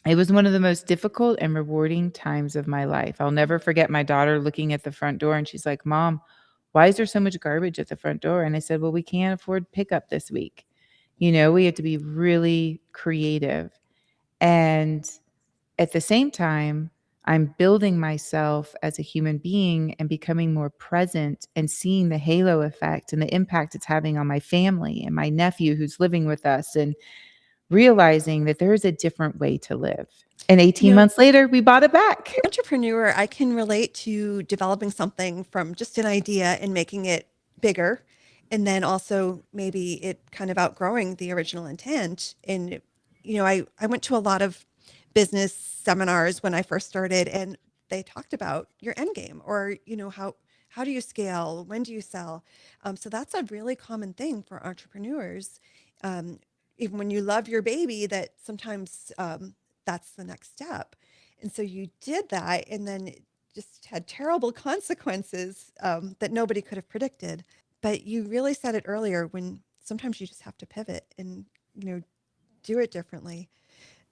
It was one of the most difficult and rewarding times of my life. I'll never forget my daughter looking at the front door and she's like, "Mom, why is there so much garbage at the front door?" And I said, "Well, we can't afford pickup this week. We have to be really creative." And at the same time, I'm building myself as a human being and becoming more present and seeing the halo effect and the impact it's having on my family and my nephew who's living with us, and realizing that there is a different way to live. And You 18 know, months later, we bought it back. entrepreneur, I can relate to developing something from just an idea and making it bigger. And then also maybe it kind of outgrowing the original intent. And, I went to a lot of business seminars when I first started, and they talked about your end game, or, how do you scale? When do you sell? So that's a really common thing for entrepreneurs. Um, Even when you love your baby, that sometimes that's the next step. And so you did that, and then it just had terrible consequences that nobody could have predicted. But you really said it earlier, when sometimes you just have to pivot and, do it differently.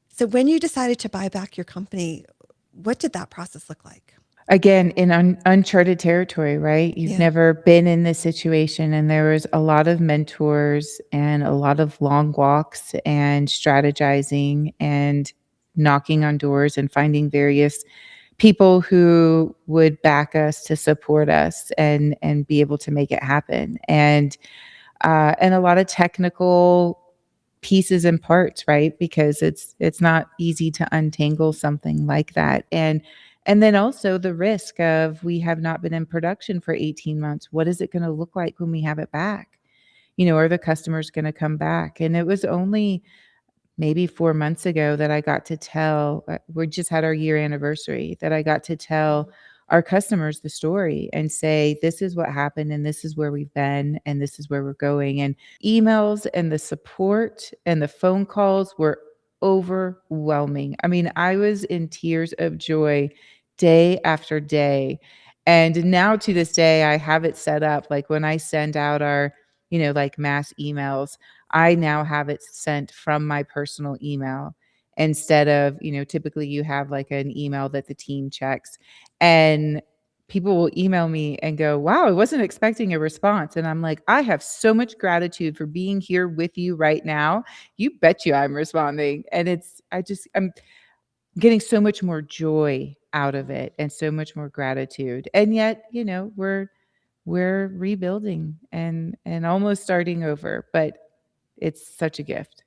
So when you decided to buy back your company, what did that process look like? Again, in uncharted territory, right? You've Yeah. never been in this situation. And there was a lot of mentors and a lot of long walks and strategizing and knocking on doors and finding various people who would back us to support us and be able to make it happen. And a lot of technical pieces and parts, right? Because it's not easy to untangle something like that. And then also the risk of, we have not been in production for 18 months. What is it going to look like when we have it back? Are the customers going to come back? And it was only maybe 4 months ago that I got to tell, we just had our year anniversary, that I got to tell our customers the story and say, this is what happened and this is where we've been and this is where we're going. And emails and the support and the phone calls were overwhelming. I mean, I was in tears of joy day after day. And now to this day, I have it set up. Like when I send out our, like mass emails, I now have it sent from my personal email instead of, typically you have like an email that the team checks. And people will email me and go, "Wow, I wasn't expecting a response." And I'm like, "I have so much gratitude for being here with you right now. You bet you I'm responding." And I'm getting so much more joy out of it and so much more gratitude. And yet, we're rebuilding and almost starting over, but it's such a gift.